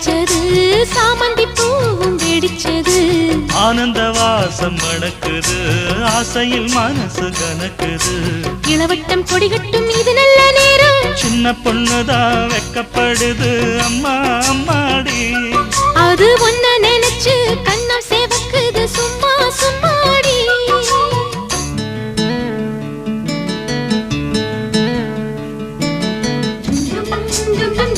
படிச்சது சாமந்தி பூவும் வெடிச்சது ஆனந்த வாசம் மணக்குது ஆசையில் மனசு கணக்குது இளவட்டம் கொடிகட்டும் இது நல்ல நேரம் சின்ன பொண்ணுதான் வெக்கப்படுது அம்மா அம்மாடி அது ஒன்ன நினைச்சு கண்ணம் சேவக்குது சும்மா சும்மாடி Dum dum